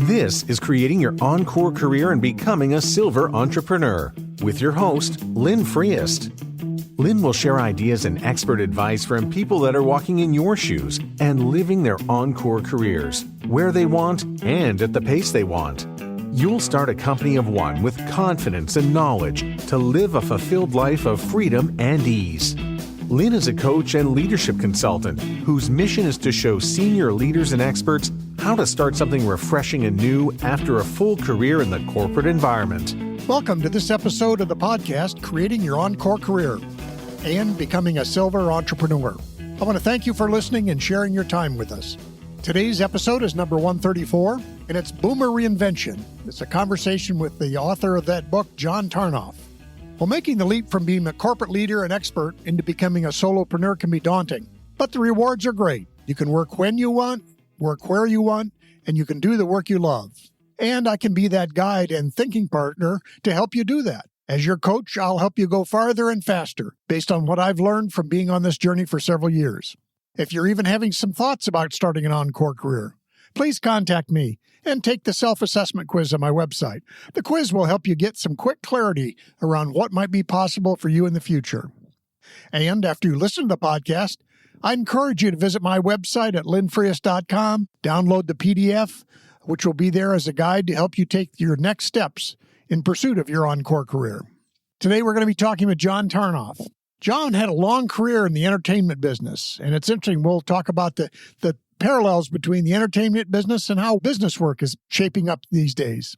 This is Creating Your Encore Career and Becoming a Silver Entrepreneur with your host, Lynn Freest. Lynn will share ideas and expert advice from people that are walking in your shoes and living their encore careers, where they want and at the pace they want. You'll start a company of one with confidence and knowledge to live a fulfilled life of freedom and ease. Lynn is a coach and leadership consultant whose mission is to show senior leaders and experts how to start something refreshing and new after a full career in the corporate environment. Welcome to this episode of the podcast, Creating Your Encore Career and Becoming a Silver Entrepreneur. I want to thank you for listening and sharing your time with us. Today's episode is number 134, and it's Boomer Reinvention. It's a conversation with the author of that book, John Tarnoff. Well, making the leap from being a corporate leader and expert into becoming a solopreneur can be daunting, but the rewards are great. You can work when you want, work where you want, and you can do the work you love. And I can be that guide and thinking partner to help you do that. As your coach, I'll help you go farther and faster based on what I've learned from being on this journey for several years. If you're even having some thoughts about starting an encore career, please contact me and take the self-assessment quiz on my website. The quiz will help you get some quick clarity around what might be possible for you in the future. And after you listen to the podcast, I encourage you to visit my website at lynnfreest.com, download the PDF, which will be there as a guide to help you take your next steps in pursuit of your encore career. Today, we're going to be talking with John Tarnoff. John had a long career in the entertainment business, and it's interesting. We'll talk about the parallels between the entertainment business and how business work is shaping up these days.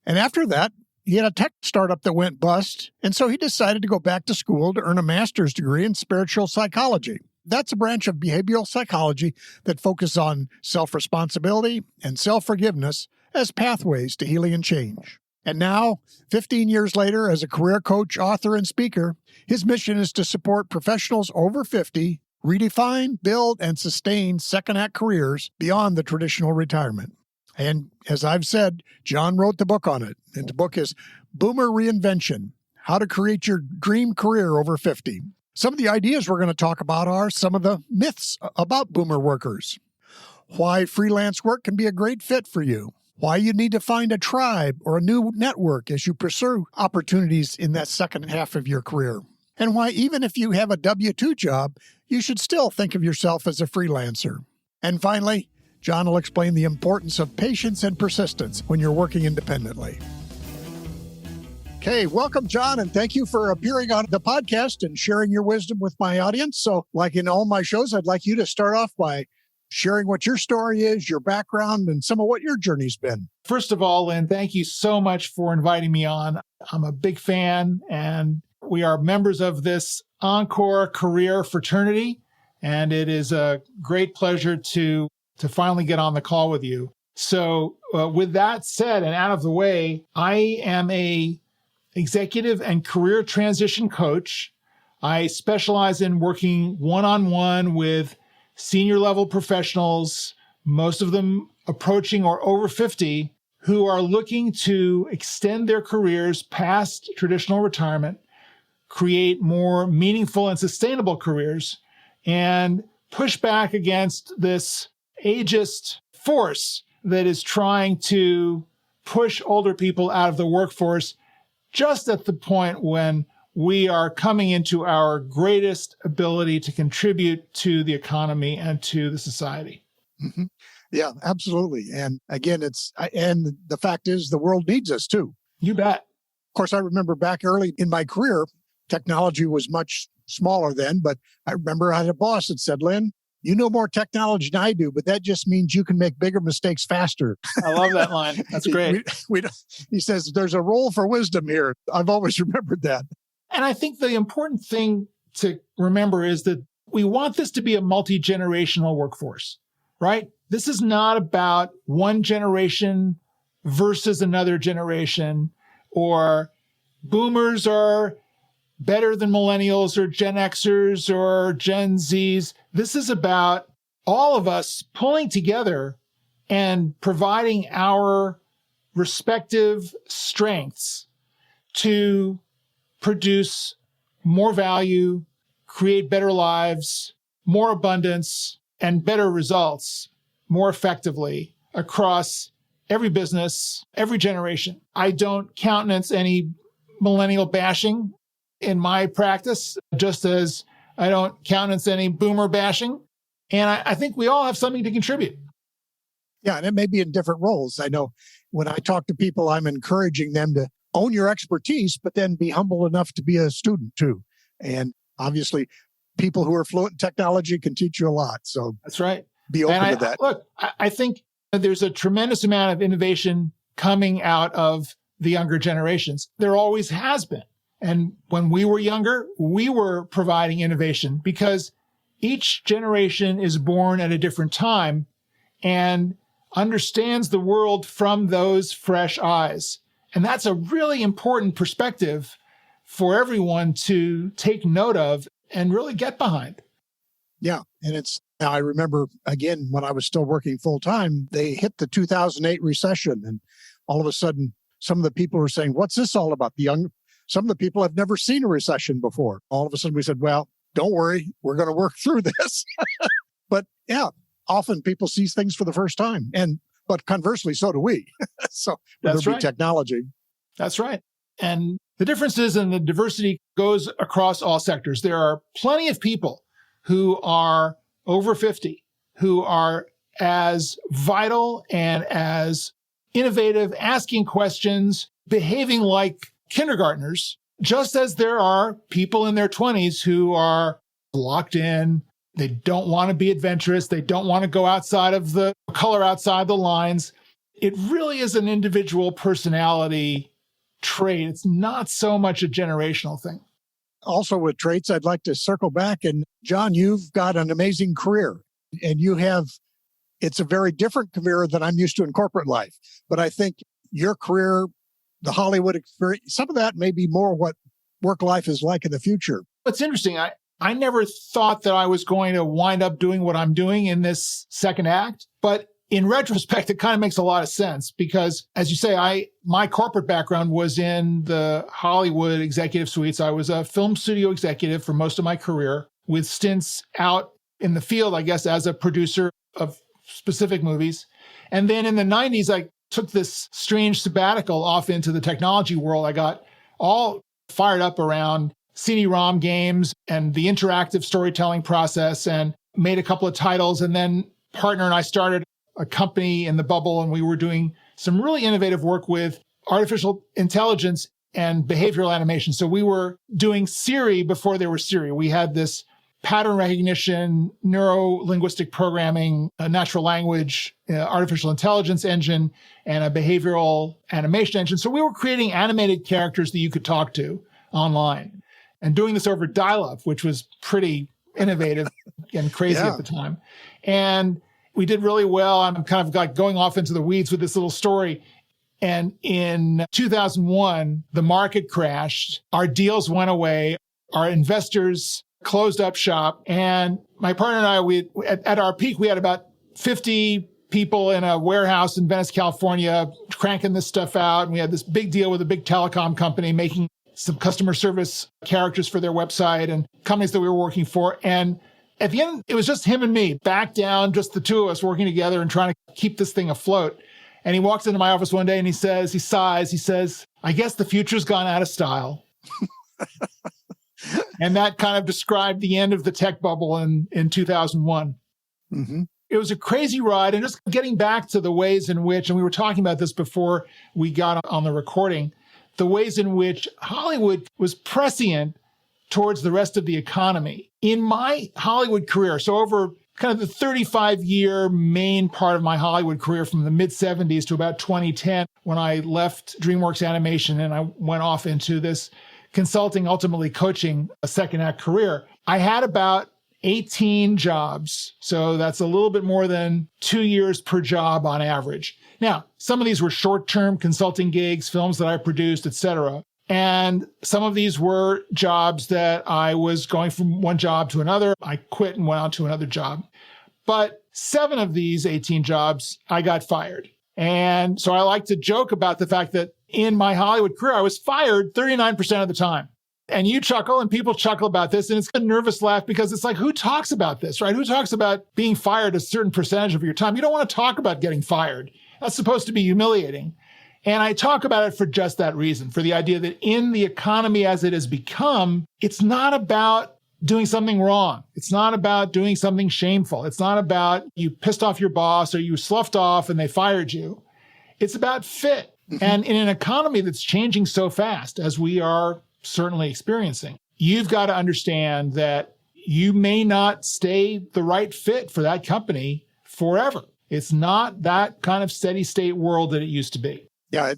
And after that, he had a tech startup that went bust, and so he decided to go back to school to earn a master's degree in spiritual psychology. That's a branch of behavioral psychology that focuses on self-responsibility and self-forgiveness as pathways to healing and change. And now, 15 years later, as a career coach, author, and speaker, his mission is to support professionals over 50 redefine, build, and sustain second-act careers beyond the traditional retirement. And as I've said, John wrote the book on it. And the book is Boomer Reinvention, How to Create Your Dream Career Over 50. Some of the ideas we're going to talk about are some of the myths about boomer workers, why freelance work can be a great fit for you, why you need to find a tribe or a new network as you pursue opportunities in that second half of your career, and why even if you have a W-2 job, you should still think of yourself as a freelancer. And finally, John will explain the importance of patience and persistence when you're working independently. Okay, welcome, John, and thank you for appearing on the podcast and sharing your wisdom with my audience. So, like in all my shows, I'd like you to start off by sharing what your story is, your background, and some of what your journey's been. First of all, Lynn, thank you so much for inviting me on. I'm a big fan, and we are members of this Encore Career Fraternity, and it is a great pleasure to finally get on the call with you. So with that said and out of the way, I am a executive and career transition coach. I specialize in working one-on-one with senior level professionals, most of them approaching or over 50, who are looking to extend their careers past traditional retirement, create more meaningful and sustainable careers, and push back against this ageist force that is trying to push older people out of the workforce just at the point when we are coming into our greatest ability to contribute to the economy and to the society. Mm-hmm. Yeah, absolutely. And again, and the fact is the world needs us too. You bet. Of course, I remember back early in my career, technology was much smaller then, but I remember I had a boss that said, Lynn, you know more technology than I do, but that just means you can make bigger mistakes faster. I love that line. That's great. He says, there's a role for wisdom here. I've always remembered that. And I think the important thing to remember is that we want this to be a multi-generational workforce, right? This is not about one generation versus another generation, or boomers are better than millennials or Gen Xers or Gen Zs. This is about all of us pulling together and providing our respective strengths to produce more value, create better lives, more abundance, and better results more effectively across every business, every generation. I don't countenance any millennial bashing in my practice, just as I don't countenance any boomer bashing. And I think we all have something to contribute. Yeah, and it may be in different roles. I know when I talk to people, I'm encouraging them to own your expertise, but then be humble enough to be a student too. And obviously, people who are fluent in technology can teach you a lot. So that's right. Be open to that. Look, I think there's a tremendous amount of innovation coming out of the younger generations. There always has been. And when we were younger, we were providing innovation because each generation is born at a different time and understands the world from those fresh eyes. And that's a really important perspective for everyone to take note of and really get behind. Yeah. And I remember, again, when I was still working full time, they hit the 2008 recession. And all of a sudden, some of the people were saying, what's this all about? Some of the people have never seen a recession before. All of a sudden we said, well, don't worry, we're going to work through this. But yeah, often people see things for the first time. But conversely, so do we. So that's there'll right. Be technology. That's right. And the differences and the diversity goes across all sectors. There are plenty of people who are over 50, who are as vital and as innovative, asking questions, behaving like kindergartners, just as there are people in their 20s who are locked in. They don't want to be adventurous. They don't want to go outside of the color outside the lines. It really is an individual personality trait. It's not so much a generational thing. Also with traits, I'd like to circle back. And John, you've got an amazing career and it's a very different career than I'm used to in corporate life. But I think your career, the Hollywood experience, some of that may be more what work life is like in the future. It's interesting. I never thought that I was going to wind up doing what I'm doing in this second act. But in retrospect, it kind of makes a lot of sense because, as you say, my corporate background was in the Hollywood executive suites. I was a film studio executive for most of my career with stints out in the field, I guess, as a producer of specific movies. And then in the 90s, I took this strange sabbatical off into the technology world. I got all fired up around CD-ROM games and the interactive storytelling process and made a couple of titles. And then partner and I started a company in the bubble, and we were doing some really innovative work with artificial intelligence and behavioral animation. So we were doing Siri before there was Siri. We had this pattern recognition, neuro-linguistic programming, a natural language, artificial intelligence engine, and a behavioral animation engine. So we were creating animated characters that you could talk to online and doing this over dial-up, which was pretty innovative and crazy at the time. And we did really well. I'm kind of like going off into the weeds with this little story. And in 2001, the market crashed. Our deals went away. Our investors closed up shop. And my partner and I, at our peak, we had about 50 people in a warehouse in Venice, California, cranking this stuff out. And we had this big deal with a big telecom company making some customer service characters for their website and companies that we were working for. And at the end, it was just him and me, back down, just the two of us working together and trying to keep this thing afloat. And he walks into my office one day and he says, I guess the future's gone out of style. And that kind of described the end of the tech bubble in 2001. Mm-hmm. It was a crazy ride. And just getting back to the ways in which, and we were talking about this before we got on the recording, the ways in which Hollywood was prescient towards the rest of the economy. In my Hollywood career, so over kind of the 35-year main part of my Hollywood career from the mid-'70s to about 2010, when I left DreamWorks Animation and I went off into this consulting, ultimately coaching a second act career, I had about 18 jobs. So that's a little bit more than 2 years per job on average. Now, some of these were short-term consulting gigs, films that I produced, et cetera. And some of these were jobs that I was going from one job to another. I quit and went on to another job. But 7 of these 18 jobs, I got fired. And so I like to joke about the fact that in my Hollywood career, I was fired 39% of the time. And you chuckle and people chuckle about this. And it's a nervous laugh because it's like, who talks about this, right? Who talks about being fired a certain percentage of your time? You don't want to talk about getting fired. That's supposed to be humiliating. And I talk about it for just that reason, for the idea that in the economy as it has become, it's not about doing something wrong. It's not about doing something shameful. It's not about you pissed off your boss or you sloughed off and they fired you. It's about fit. And in an economy that's changing so fast, as we are certainly experiencing, you've got to understand that you may not stay the right fit for that company forever. It's not that kind of steady state world that it used to be. Yeah,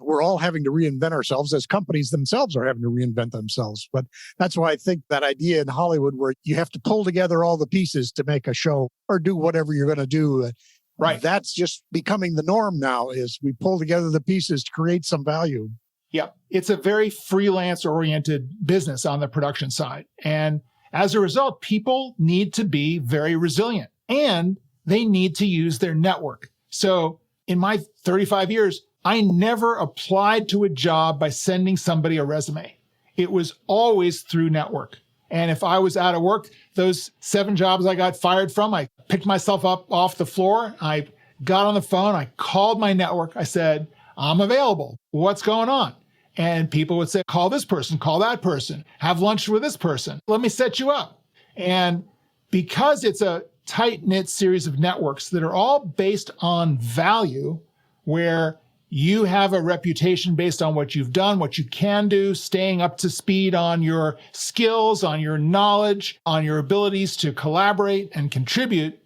we're all having to reinvent ourselves as companies themselves are having to reinvent themselves. But that's why I think that idea in Hollywood where you have to pull together all the pieces to make a show or do whatever you're going to do. Right. That's just becoming the norm now is we pull together the pieces to create some value. Yeah. It's a very freelance-oriented business on the production side. And as a result, people need to be very resilient and they need to use their network. So in my 35 years, I never applied to a job by sending somebody a resume. It was always through network. And if I was out of work, those 7 jobs I got fired from, I picked myself up off the floor. I got on the phone. I called my network. I said, I'm available. What's going on? And people would say, call this person, call that person, have lunch with this person. Let me set you up. And because it's a tight-knit series of networks that are all based on value, where you have a reputation based on what you've done, what you can do, staying up to speed on your skills, on your knowledge, on your abilities to collaborate and contribute,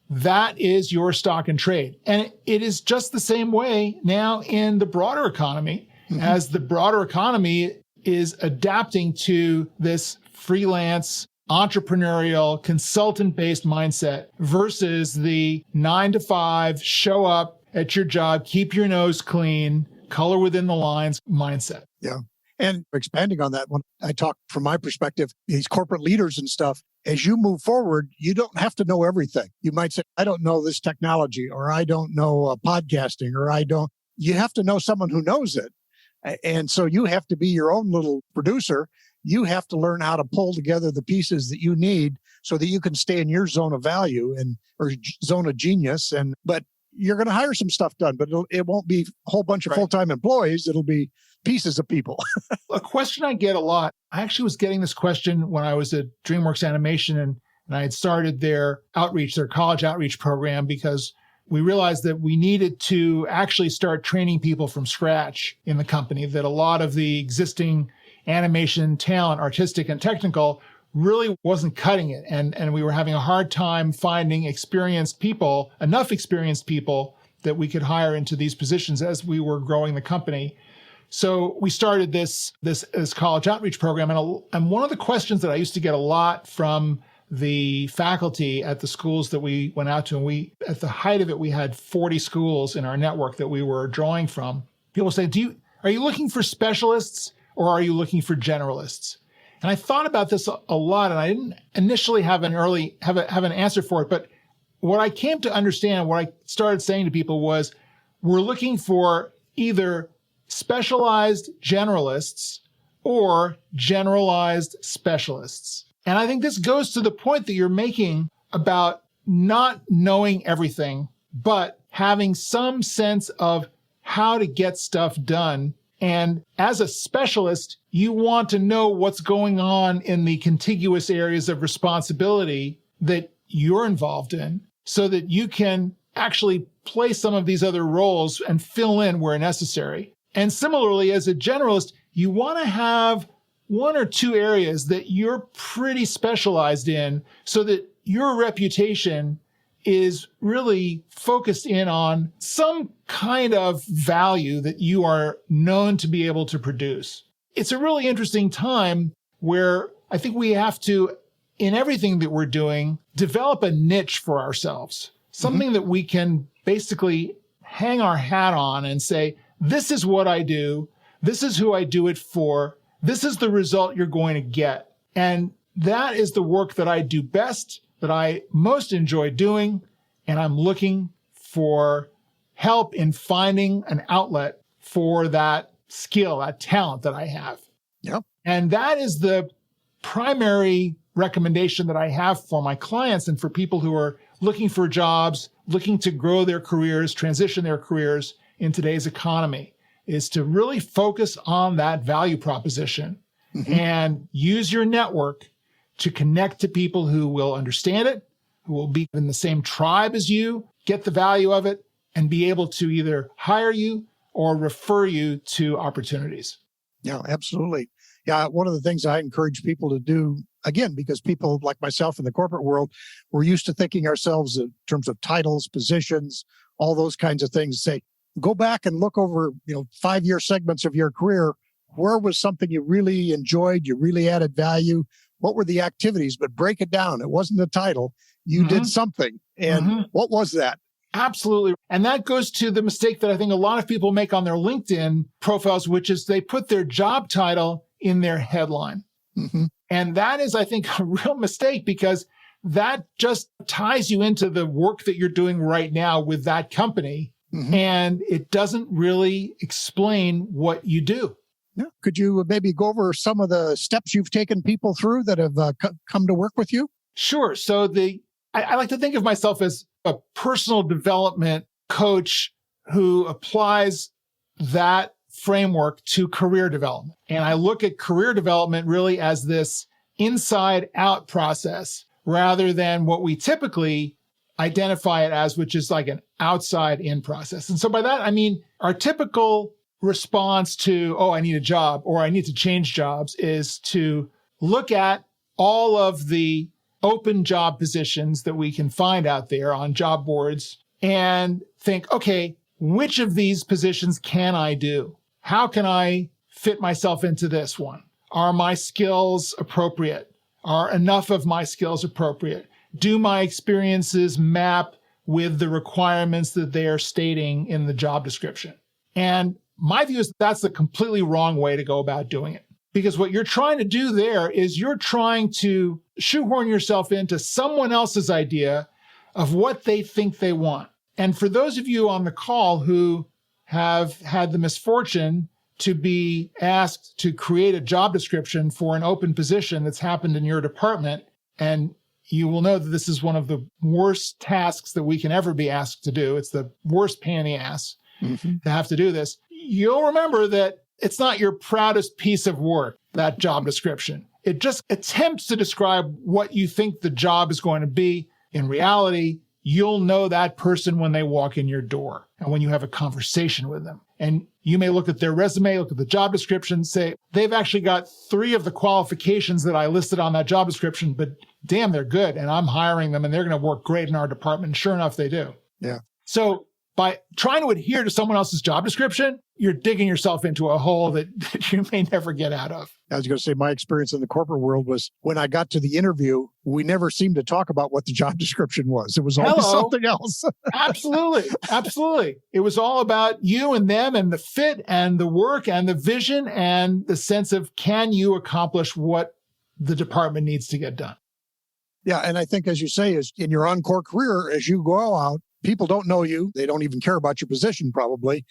that is your stock and trade. And it is just the same way now in the broader economy, as the broader economy is adapting to this freelance, entrepreneurial, consultant-based mindset versus the 9-to-5, show up at your job, keep your nose clean, color within the lines mindset. Yeah. And expanding on that, when I talk from my perspective, these corporate leaders and stuff, as you move forward, you don't have to know everything. You might say, I don't know this technology, or I don't know podcasting, you have to know someone who knows it. And so you have to be your own little producer. You have to learn how to pull together the pieces that you need so that you can stay in your zone of value or zone of genius. But you're going to hire some stuff done, but it won't be a whole bunch of full-time employees. It'll be pieces of people. A question I get a lot, I actually was getting this question when I was at DreamWorks Animation and I had started their college outreach program, because we realized that we needed to actually start training people from scratch in the company, that a lot of the existing animation talent, artistic and technical, really wasn't cutting it. And we were having a hard time finding enough experienced people that we could hire into these positions as we were growing the company. So we started this college outreach program. And one of the questions that I used to get a lot from the faculty at the schools that we went out to, and at the height of it, we had 40 schools in our network that we were drawing from. People say, are you looking for specialists or are you looking for generalists? And I thought about this a lot, and I didn't initially have an answer for it. But what I came to understand, what I started saying to people was, we're looking for either specialized generalists or generalized specialists. And I think this goes to the point that you're making about not knowing everything, but having some sense of how to get stuff done. And as a specialist, you want to know what's going on in the contiguous areas of responsibility that you're involved in so that you can actually play some of these other roles and fill in where necessary. And similarly, as a generalist, you want to have 1 or 2 areas that you're pretty specialized in so that your reputation is really focused in on some kind of value that you are known to be able to produce. It's a really interesting time where I think we have to, in everything that we're doing, develop a niche for ourselves, something that we can basically hang our hat on and say, this is what I do. This is who I do it for. This is the result you're going to get. And that is the work that I do best, that I most enjoy doing, and I'm looking for help in finding an outlet for that skill, that talent that I have. Yep. And that is the primary recommendation that I have for my clients and for people who are looking for jobs, looking to grow their careers, transition their careers in today's economy, is to really focus on that value proposition and use your network to connect to people who will understand it, who will be in the same tribe as you, get the value of it, and be able to either hire you or refer you to opportunities. Yeah, absolutely. Yeah, one of the things I encourage people to do, again, because people like myself in the corporate world, we're used to thinking ourselves in terms of titles, positions, all those kinds of things. Say, go back and look over, 5-year segments of your career. Where was something you really enjoyed? You really added value? What were the activities? But break it down. It wasn't the title. You did something. And what was that? Absolutely. And that goes to the mistake that I think a lot of people make on their LinkedIn profiles, which is they put their job title in their headline. And that is, I think, a real mistake, because that just ties you into the work that you're doing right now with that company. And it doesn't really explain what you do. Yeah. Could you maybe go over some of the steps you've taken people through that have come to work with you? Sure. So I like to think of myself as a personal development coach who applies that framework to career development. And I look at career development really as this inside out process rather than what we typically identify it as, which is like an outside in process. And so by that, I mean, our typical response to, I need a job or I need to change jobs, is to look at all of the open job positions that we can find out there on job boards and think, okay, which of these positions can I do? How can I fit myself into this one? Are my skills appropriate? Are enough of my skills appropriate? Do my experiences map with the requirements that they are stating in the job description? And my view is that's the completely wrong way to go about doing it. Because what you're trying to do there is you're trying to shoehorn yourself into someone else's idea of what they think they want. And for those of you on the call who have had the misfortune to be asked to create a job description for an open position that's happened in your department, and you will know that this is one of the worst tasks that we can ever be asked to do. It's the worst pain in the ass to have to do this. You'll remember that it's not your proudest piece of work, that job description. It just attempts to describe what you think the job is going to be. In reality, you'll know that person when they walk in your door and when you have a conversation with them. And you may look at their resume, look at the job description, say, they've actually got 3 of the qualifications that I listed on that job description, but damn, they're good. And I'm hiring them and they're going to work great in our department. And sure enough, they do. Yeah. So by trying to adhere to someone else's job description, you're digging yourself into a hole that you may never get out of. I was going to say, my experience in the corporate world was when I got to the interview, we never seemed to talk about what the job description was. It was always something else. Absolutely. Absolutely. It was all about you and them and the fit and the work and the vision and the sense of, can you accomplish what the department needs to get done? Yeah. And I think, as you say, is in your encore career, as you go out, people don't know you. They don't even care about your position, probably.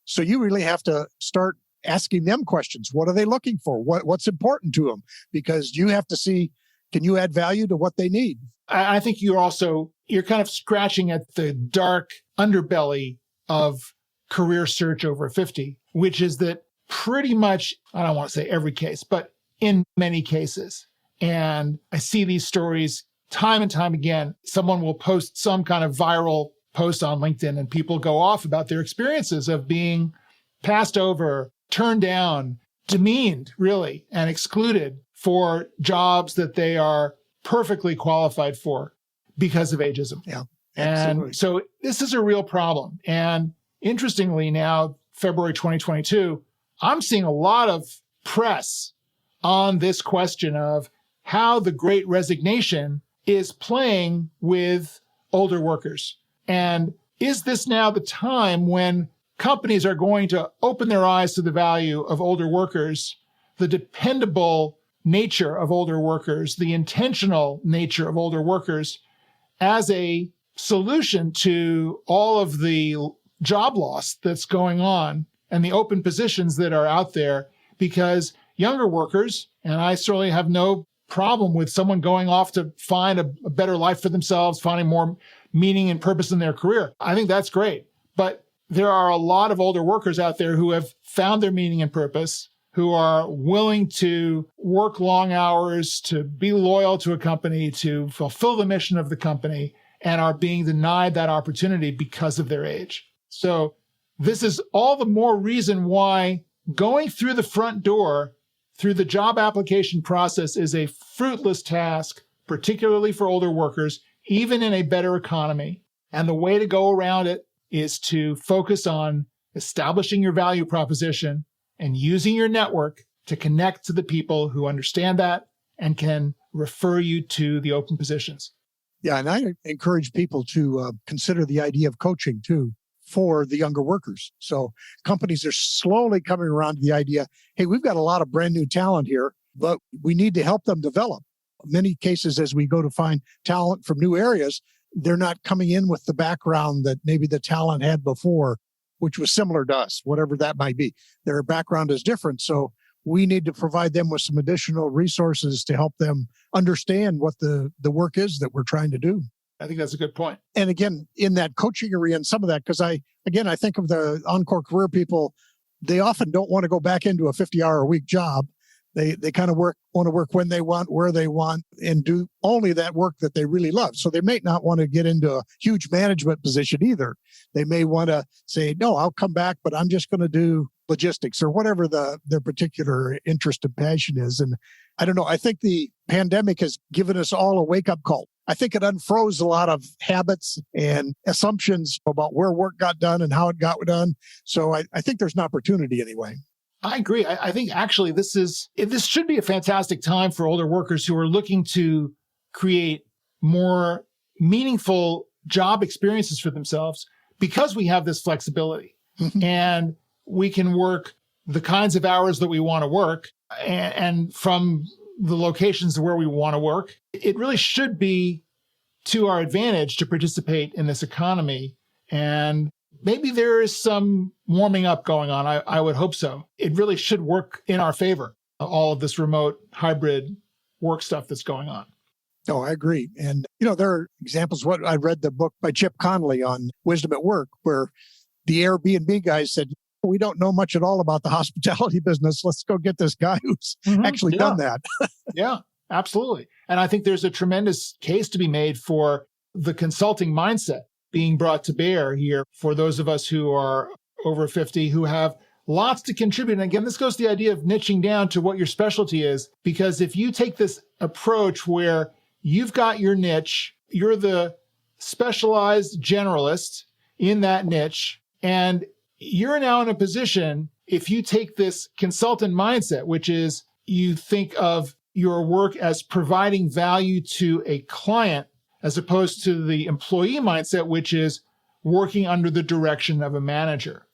So you really have to start asking them questions. What are they looking for? What's important to them? Because you have to see, can you add value to what they need? I think you're kind of scratching at the dark underbelly of career search over 50, which is that pretty much, I don't want to say every case, but in many cases. And I see these stories time and time again. Someone will post some kind of viral post on LinkedIn and people go off about their experiences of being passed over, turned down, demeaned, really, and excluded for jobs that they are perfectly qualified for because of ageism. Yeah, absolutely. And so this is a real problem. And interestingly now, February 2022, I'm seeing a lot of press on this question of how the Great Resignation is playing with older workers. And is this now the time when companies are going to open their eyes to the value of older workers, the dependable nature of older workers, the intentional nature of older workers as a solution to all of the job loss that's going on and the open positions that are out there? Because younger workers, and I certainly have no problem with someone going off to find a better life for themselves, finding more meaning and purpose in their career. I think that's great. But there are a lot of older workers out there who have found their meaning and purpose, who are willing to work long hours, to be loyal to a company, to fulfill the mission of the company, and are being denied that opportunity because of their age. So this is all the more reason why going through the front door, through the job application process, is a fruitless task, particularly for older workers, even in a better economy. And the way to go around it is to focus on establishing your value proposition and using your network to connect to the people who understand that and can refer you to the open positions. Yeah, and I encourage people to consider the idea of coaching too for the younger workers. So companies are slowly coming around to the idea, hey, we've got a lot of brand new talent here, but we need to help them develop. In many cases, as we go to find talent from new areas, they're not coming in with the background that maybe the talent had before, which was similar to us, whatever that might be. Their background is different. So we need to provide them with some additional resources to help them understand what the work is that we're trying to do. I think that's a good point. And again, in that coaching area and some of that, because I think of the Encore career people, they often don't want to go back into a 50-hour-a-week job. They kind of want to work when they want, where they want, and do only that work that they really love. So they may not want to get into a huge management position either. They may want to say, no, I'll come back, but I'm just going to do logistics or whatever their particular interest and passion is. And I don't know, I think the pandemic has given us all a wake-up call. I think it unfroze a lot of habits and assumptions about where work got done and how it got done. So I think there's an opportunity anyway. I agree. I think actually this should be a fantastic time for older workers who are looking to create more meaningful job experiences for themselves because we have this flexibility and we can work the kinds of hours that we want to work and from the locations where we want to work. It really should be to our advantage to participate in this economy. And maybe there is some warming up going on. I would hope so. It really should work in our favor, all of this remote hybrid work stuff that's going on. No, I agree. And, there are examples. I read the book by Chip Conley on wisdom at work, where the Airbnb guys said, we don't know much at all about the hospitality business. Let's go get this guy who's actually done that. Yeah, absolutely. And I think there's a tremendous case to be made for the consulting mindset being brought to bear here for those of us who are over 50, who have lots to contribute. And again, this goes to the idea of niching down to what your specialty is, because if you take this approach where you've got your niche, you're the specialized generalist in that niche, and you're now in a position, if you take this consultant mindset, which is you think of your work as providing value to a client, as opposed to the employee mindset, which is working under the direction of a manager.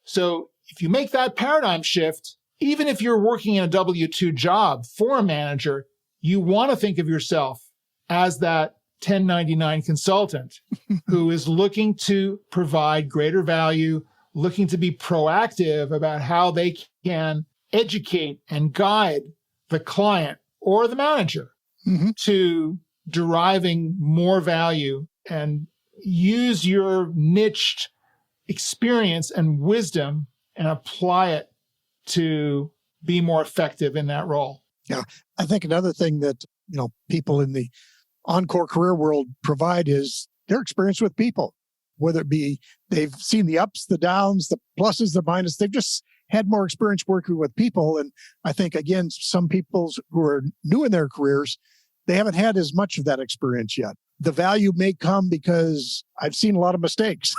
So if you make that paradigm shift, even if you're working in a W-2 job for a manager, you want to think of yourself as that 1099 consultant who is looking to provide greater value, looking to be proactive about how they can educate and guide the client or the manager to deriving more value, and use your niched experience and wisdom and apply it to be more effective in that role. Yeah. I think another thing that, people in the Encore career world provide is their experience with people, whether it be they've seen the ups, the downs, the pluses, the minuses. They've just had more experience working with people. And I think, again, some people who are new in their careers, they haven't had as much of that experience yet. The value may come because I've seen a lot of mistakes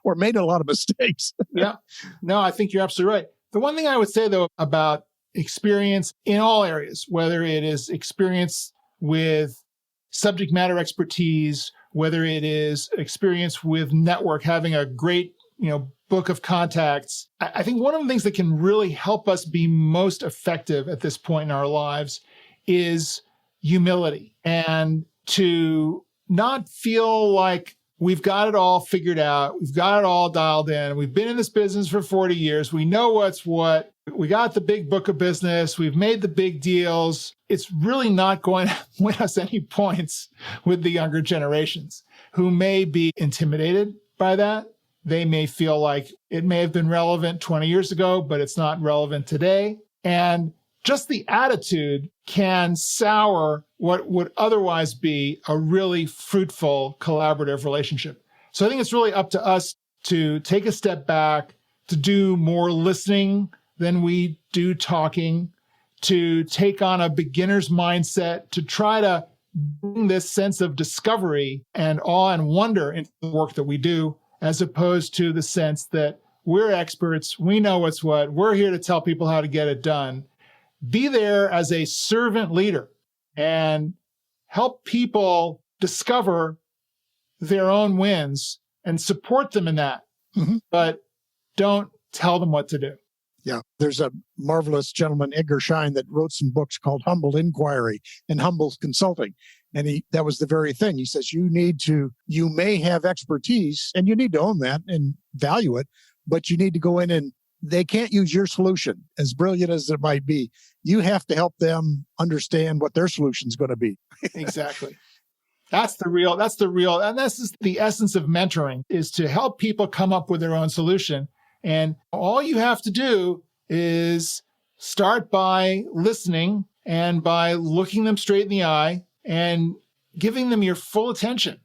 or made a lot of mistakes. Yeah. No, I think you're absolutely right. The one thing I would say, though, about experience in all areas, whether it is experience with subject matter expertise, whether it is experience with network, having a great, book of contacts, I think one of the things that can really help us be most effective at this point in our lives is humility, and to not feel like we've got it all figured out. We've got it all dialed in. We've been in this business for 40 years. We know what's what. We got the big book of business. We've made the big deals. It's really not going to win us any points with the younger generations. who may be intimidated by that. They may feel like it may have been relevant 20 years ago, but it's not relevant today. And just the attitude can sour what would otherwise be a really fruitful collaborative relationship. So I think it's really up to us to take a step back, to do more listening than we do talking, to take on a beginner's mindset, to try to bring this sense of discovery and awe and wonder into the work that we do, as opposed to the sense that we're experts, we know what's what, we're here to tell people how to get it done. Be there as a servant leader and help people discover their own wins and support them in that, but don't tell them what to do. Yeah, there's a marvelous gentleman, Edgar Schein, that wrote some books called Humble Inquiry and Humble Consulting. And that was the very thing. He says, you may have expertise and you need to own that and value it, but you need to go in and they can't use your solution, as brilliant as it might be. You have to help them understand what their solution is going to be. Exactly. That's the real, and this is the essence of mentoring, is to help people come up with their own solution. And all you have to do is start by listening and by looking them straight in the eye and giving them your full attention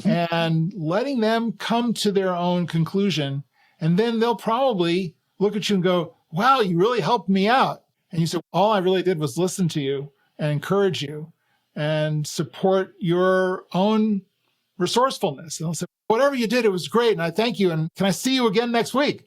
and letting them come to their own conclusion. And then they'll probably look at you and go, wow, you really helped me out. And you say, all I really did was listen to you and encourage you and support your own resourcefulness. And they'll say, whatever you did, it was great. And I thank you. And can I see you again next week?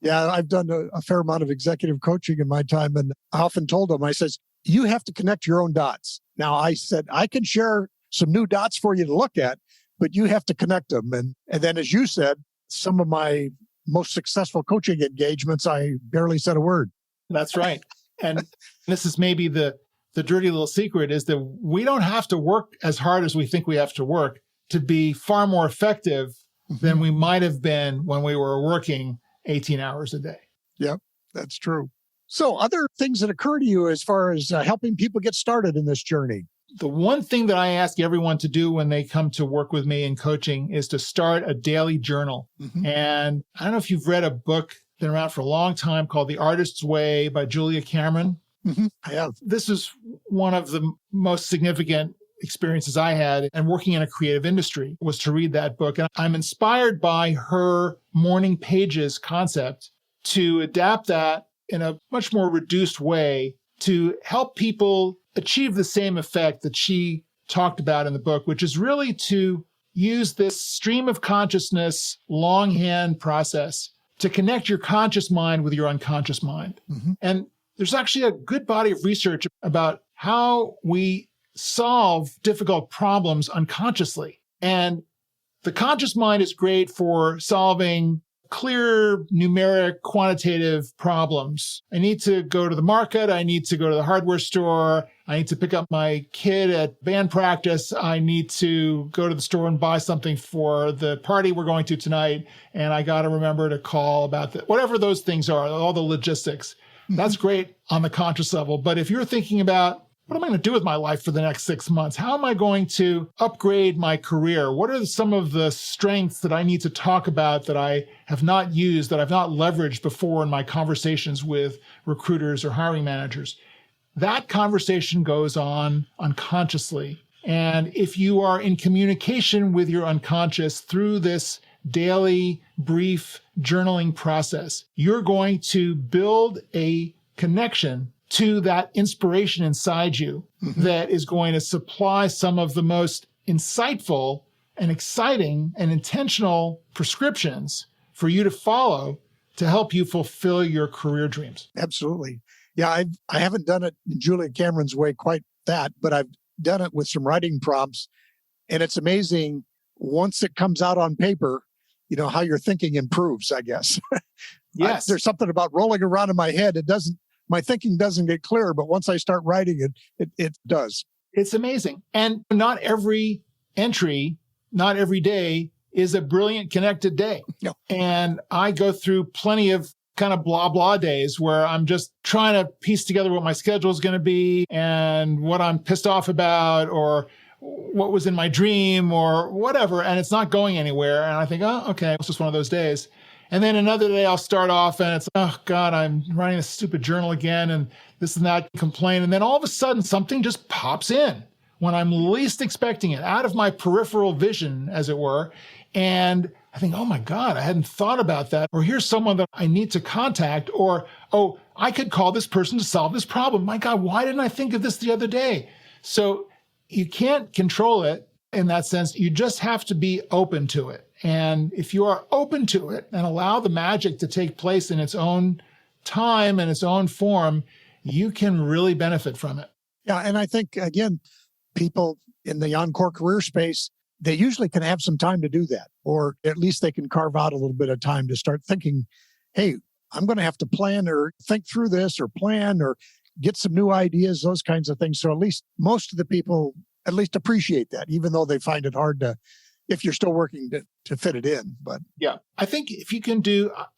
Yeah, I've done a fair amount of executive coaching in my time. And I often told them, I says, you have to connect your own dots. Now, I said, I can share some new dots for you to look at, but you have to connect them. And then, as you said, some of my most successful coaching engagements, I barely said a word. That's right. And this is maybe the dirty little secret, is that we don't have to work as hard as we think we have to work to be far more effective than we might have been when we were working 18 hours a day. Yep, that's true. So other things that occur to you as far as helping people get started in this journey? The one thing that I ask everyone to do when they come to work with me in coaching is to start a daily journal. And I don't know if you've read a book been around for a long time called The Artist's Way by Julia Cameron. I have. This is one of the most significant experiences I had, and working in a creative industry was to read that book. And I'm inspired by her morning pages concept to adapt that in a much more reduced way to help people achieve the same effect that she talked about in the book, which is really to use this stream of consciousness longhand process to connect your conscious mind with your unconscious mind. And there's actually a good body of research about how we solve difficult problems unconsciously. And the conscious mind is great for solving clear, numeric, quantitative problems. I need to go to the market. I need to go to the hardware store. I need to pick up my kid at band practice. I need to go to the store and buy something for the party we're going to tonight. And I got to remember to call about whatever those things are, all the logistics. That's great on the conscious level. But if you're thinking about, what am I going to do with my life for the next 6 months? How am I going to upgrade my career? What are some of the strengths that I need to talk about that I have not used, that I've not leveraged before in my conversations with recruiters or hiring managers? That conversation goes on unconsciously. And if you are in communication with your unconscious through this daily, brief journaling process, you're going to build a connection to that inspiration inside you that is going to supply some of the most insightful and exciting and intentional prescriptions for you to follow to help you fulfill your career dreams. Absolutely. Yeah, I haven't done it in Julia Cameron's way quite that, but I've done it with some writing prompts. And it's amazing once it comes out on paper, you know, how your thinking improves, I guess. Yes. There's something about rolling around in my head. My thinking doesn't get clear, but once I start writing it does. It's amazing. And not every entry, not every day is a brilliant connected day. No. And I go through plenty of kind of blah, blah days where I'm just trying to piece together what my schedule is going to be and what I'm pissed off about or what was in my dream or whatever, and it's not going anywhere. And I think, oh, okay, it's just one of those days. And then another day I'll start off and it's, oh God, I'm writing a stupid journal again and this and that, complain. And then all of a sudden something just pops in when I'm least expecting it, out of my peripheral vision, as it were. And I think, oh my God, I hadn't thought about that. Or here's someone that I need to contact. Or, oh, I could call this person to solve this problem. My God, why didn't I think of this the other day? So you can't control it in that sense. You just have to be open to it. And if you are open to it and allow the magic to take place in its own time and its own form, you can really benefit from it. Yeah. And I think, again, people in the encore career space, they usually can have some time to do that, or at least they can carve out a little bit of time to start thinking, hey, I'm going to have to plan or think through this or plan or get some new ideas, those kinds of things. So at least most of the people at least appreciate that, even though they find it hard to, if you're still working to fit it in. But yeah, I think if you can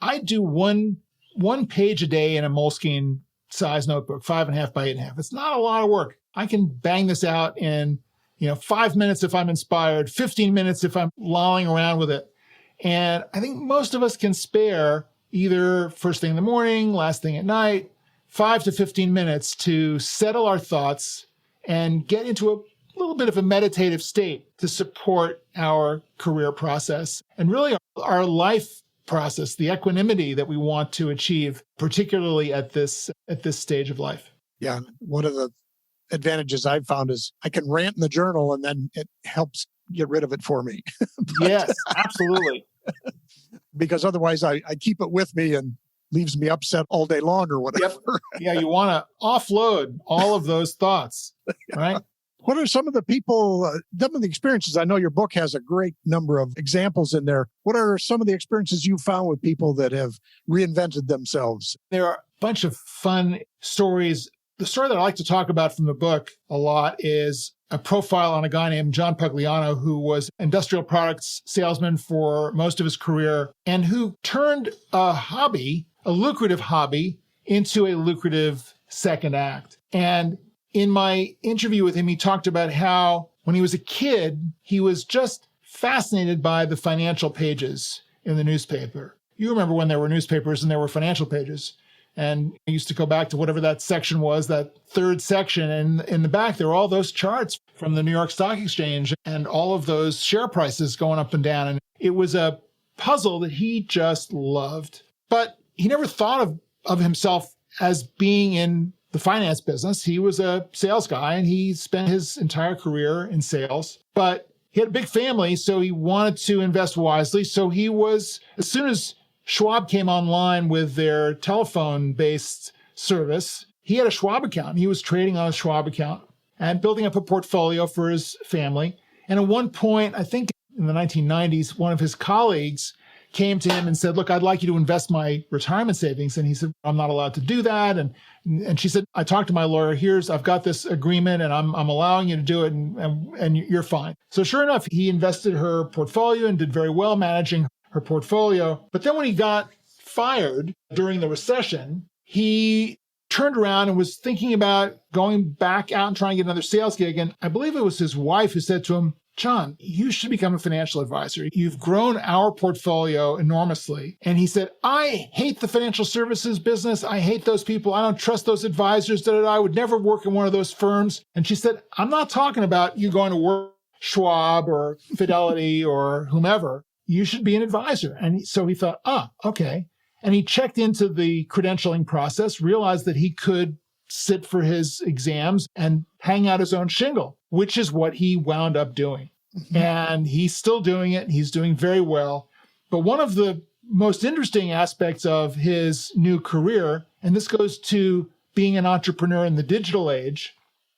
I do one page a day in a Moleskine size notebook, 5.5 by 8.5. It's not a lot of work. I can bang this out in 5 minutes if I'm inspired, 15 minutes if I'm lolling around with it. And I think most of us can spare either first thing in the morning, last thing at night, 5 to 15 minutes to settle our thoughts and get into a little bit of a meditative state to support our career process and really our life process, the equanimity that we want to achieve, particularly at this stage of life. Yeah. One of the advantages I've found is I can rant in the journal and then it helps get rid of it for me. Yes, absolutely. Because otherwise I keep it with me and leaves me upset all day long or whatever. Yep. Yeah, you want to offload all of those thoughts, right? What are some of the people, some of the experiences? I know your book has a great number of examples in there. What are some of the experiences you found with people that have reinvented themselves? There are a bunch of fun stories. The story that I like to talk about from the book a lot is a profile on a guy named John Pugliano, who was industrial products salesman for most of his career and who turned a hobby, a lucrative hobby, into a lucrative second act. And in my interview with him, he talked about how when he was a kid, he was just fascinated by the financial pages in the newspaper. You remember when there were newspapers and there were financial pages. And I used to go back to whatever that section was, that third section. And in the back, there were all those charts from the New York Stock Exchange and all of those share prices going up and down. And it was a puzzle that he just loved. But he never thought of himself as being in the finance business. He was a sales guy and he spent his entire career in sales. But he had a big family, so he wanted to invest wisely. So he was, as soon as Schwab came online with their telephone-based service, he had a Schwab account. He was trading on a Schwab account and building up a portfolio for his family. And at one point, I think in the 1990s, one of his colleagues came to him and said, look, I'd like you to invest my retirement savings. And he said, I'm not allowed to do that. And she said, I talked to my lawyer. I've got this agreement and I'm allowing you to do it and you're fine. So sure enough, he invested her portfolio and did very well managing her portfolio. But then when he got fired during the recession, he turned around and was thinking about going back out and trying to get another sales gig. And I believe it was his wife who said to him, John, you should become a financial advisor. You've grown our portfolio enormously. And he said, I hate the financial services business. I hate those people. I don't trust those advisors. I would never work in one of those firms. And she said, I'm not talking about you going to work Schwab or Fidelity or whomever. You should be an advisor. And so he thought, okay. And he checked into the credentialing process, realized that he could sit for his exams and hang out his own shingle, which is what he wound up doing. And he's still doing it. He's doing very well. But one of the most interesting aspects of his new career, and this goes to being an entrepreneur in the digital age,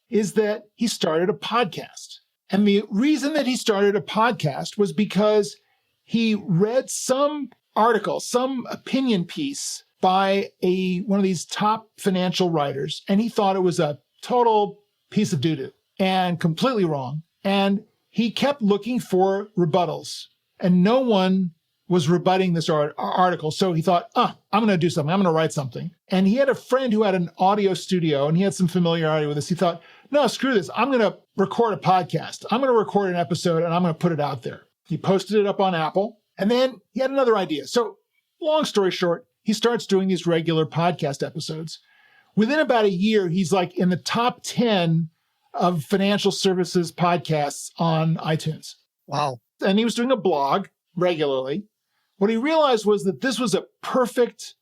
is that he started a podcast. And the reason that he started a podcast was because he read some article, some opinion piece by one of these top financial writers, and he thought it was a total piece of doo-doo and completely wrong. And he kept looking for rebuttals, and no one was rebutting this article. So he thought, I'm going to do something. I'm going to write something. And he had a friend who had an audio studio, and he had some familiarity with this. He thought, no, screw this. I'm going to record a podcast. I'm going to record an episode and I'm going to put it out there. He posted it up on Apple, and then he had another idea. So long story short, he starts doing these regular podcast episodes. Within about a year, he's like in the top 10 of financial services podcasts on iTunes. Wow. And he was doing a blog regularly. What he realized was that this was a perfect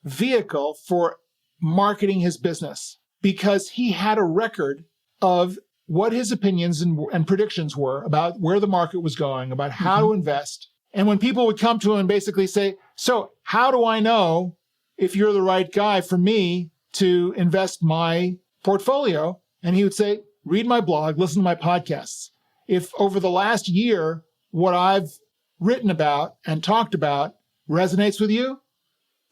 vehicle for marketing his business because he had a record of what his opinions and predictions were about where the market was going, about how to invest. And when people would come to him and basically say, so how do I know if you're the right guy for me to invest my portfolio? And he would say, read my blog, listen to my podcasts. If over the last year, what I've written about and talked about resonates with you,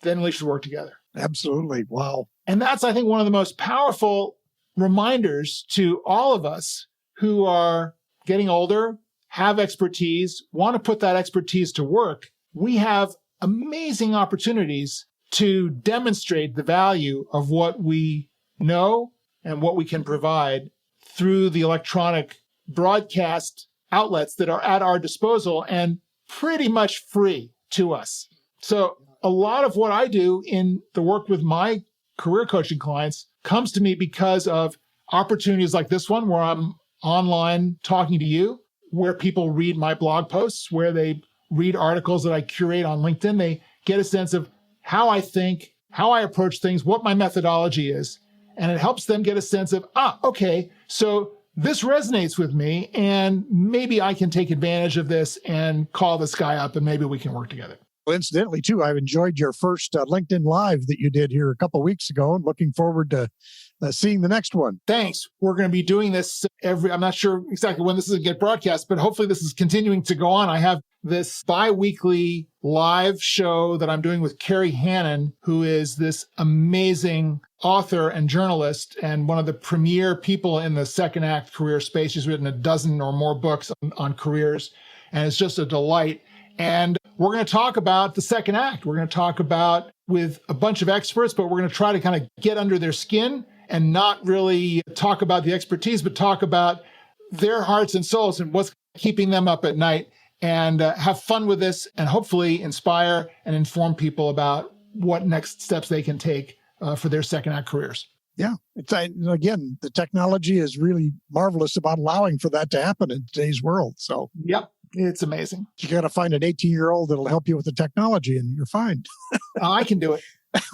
then we should work together. Absolutely. Wow. And that's, I think, one of the most powerful reminders to all of us who are getting older, have expertise, want to put that expertise to work. We have amazing opportunities to demonstrate the value of what we know and what we can provide through the electronic broadcast outlets that are at our disposal and pretty much free to us. So a lot of what I do in the work with my career coaching clients comes to me because of opportunities like this one where I'm online talking to you, where people read my blog posts, where they read articles that I curate on LinkedIn. They get a sense of how I think, how I approach things, what my methodology is. And it helps them get a sense of, okay, so this resonates with me and maybe I can take advantage of this and call this guy up and maybe we can work together. Well, incidentally, too, I've enjoyed your first LinkedIn Live that you did here a couple of weeks ago and looking forward to seeing the next one. Thanks. We're going to be doing this I'm not sure exactly when this is going to get broadcast, but hopefully this is continuing to go on. I have this bi-weekly live show that I'm doing with Carrie Hannon, who is this amazing author and journalist and one of the premier people in the second act career space. She's written a dozen or more books on careers, and it's just a delight. And we're going to talk about the second act. We're going to talk about with a bunch of experts, but we're going to try to kind of get under their skin and not really talk about the expertise, but talk about their hearts and souls and what's keeping them up at night, and have fun with this and hopefully inspire and inform people about what next steps they can take for their second act careers. Yeah. Again, the technology is really marvelous about allowing for that to happen in today's world. So, yep. It's amazing. You got to find an 18-year-old that'll help you with the technology and you're fine. I can do it.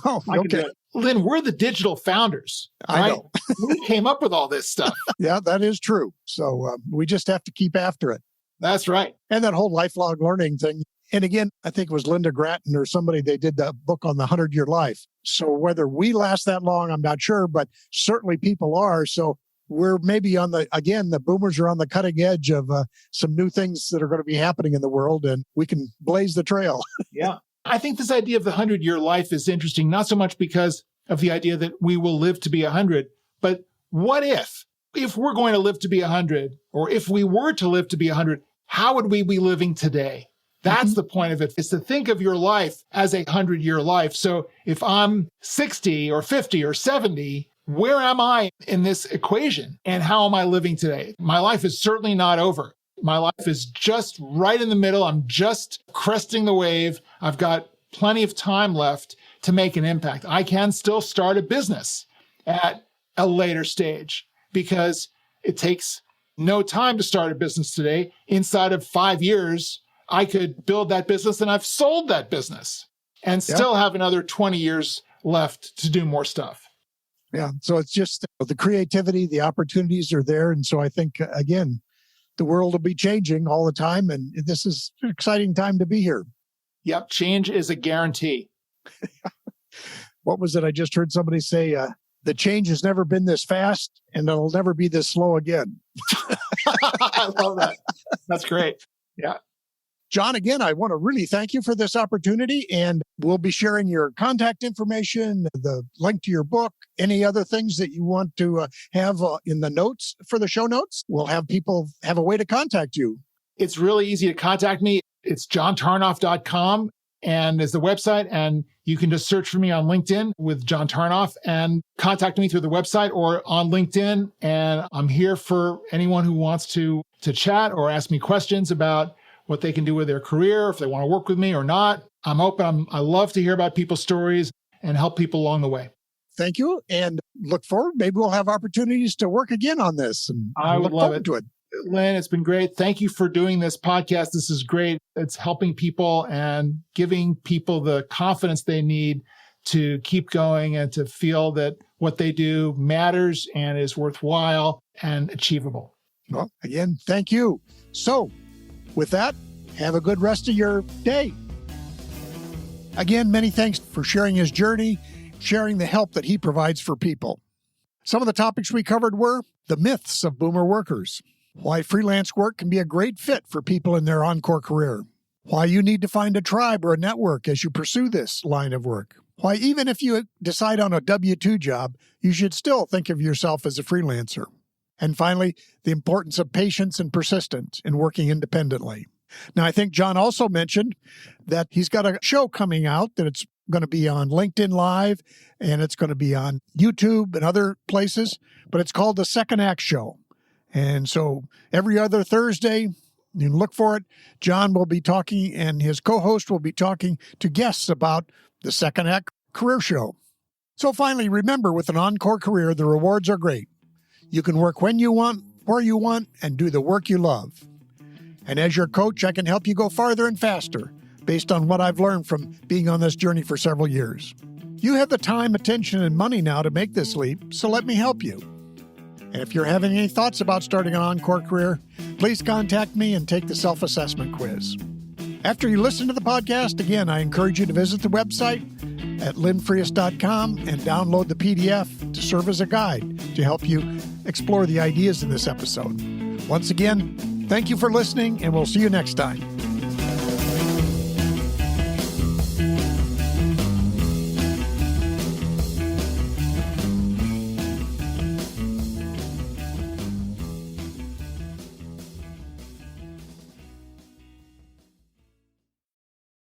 Oh, I can do it. Lynn, we're the digital founders. Right? I know. We came up with all this stuff. Yeah, that is true. So we just have to keep after it. That's right. And that whole lifelong learning thing. And again, I think it was Linda Grattan or somebody, they did that book on the 100-year life. So whether we last that long, I'm not sure, but certainly people are. So we're maybe the boomers are on the cutting edge of some new things that are going to be happening in the world, and we can blaze the trail. Yeah. I think this idea of the 100-year life is interesting, not so much because of the idea that we will live to be 100, but what if we're going to live to be 100, or if we were to live to be 100, how would we be living today? That's the point of it, is to think of your life as a 100-year life. So if I'm 60 or 50 or 70, where am I in this equation and how am I living today? My life is certainly not over. My life is just right in the middle. I'm just cresting the wave. I've got plenty of time left to make an impact. I can still start a business at a later stage because it takes no time to start a business today. Inside of 5 years, I could build that business and I've sold that business and still have another 20 years left to do more stuff. Yeah. So it's just the creativity, the opportunities are there. And so I think, again, the world will be changing all the time. And this is an exciting time to be here. Yep. Change is a guarantee. What was it? I just heard somebody say, the change has never been this fast and it'll never be this slow again. I love that. That's great. Yeah. John, again, I want to really thank you for this opportunity, and we'll be sharing your contact information, the link to your book, any other things that you want to have in the notes for the show notes. We'll have people have a way to contact you. It's really easy to contact me. It's johntarnoff.com. and is the website. And you can just search for me on LinkedIn with John Tarnoff and contact me through the website or on LinkedIn. And I'm here for anyone who wants to chat or ask me questions about what they can do with their career, if they want to work with me or not. I'm open. I love to hear about people's stories and help people along the way. Thank you. And look forward. Maybe we'll have opportunities to work again on this. And I would love it. To it. Lynn, it's been great. Thank you for doing this podcast. This is great. It's helping people and giving people the confidence they need to keep going and to feel that what they do matters and is worthwhile and achievable. Well, again, thank you. So with that, have a good rest of your day. Again, many thanks for sharing his journey, sharing the help that he provides for people. Some of the topics we covered were the myths of boomer workers, why freelance work can be a great fit for people in their encore career, why you need to find a tribe or a network as you pursue this line of work, why even if you decide on a W-2 job, you should still think of yourself as a freelancer, and finally, the importance of patience and persistence in working independently. Now, I think John also mentioned that he's got a show coming out that it's going to be on LinkedIn Live and it's going to be on YouTube and other places, but it's called The Second Act Show. And so every other Thursday, you can look for it. John will be talking and his co-host will be talking to guests about the Second Act Career Show. So finally, remember, with an encore career, the rewards are great. You can work when you want, where you want, and do the work you love. And as your coach, I can help you go farther and faster based on what I've learned from being on this journey for several years. You have the time, attention, and money now to make this leap, so let me help you. And if you're having any thoughts about starting an encore career, please contact me and take the self-assessment quiz. After you listen to the podcast, again, I encourage you to visit the website at linfriest.com and download the PDF to serve as a guide to help you explore the ideas in this episode. Once again, thank you for listening, and we'll see you next time.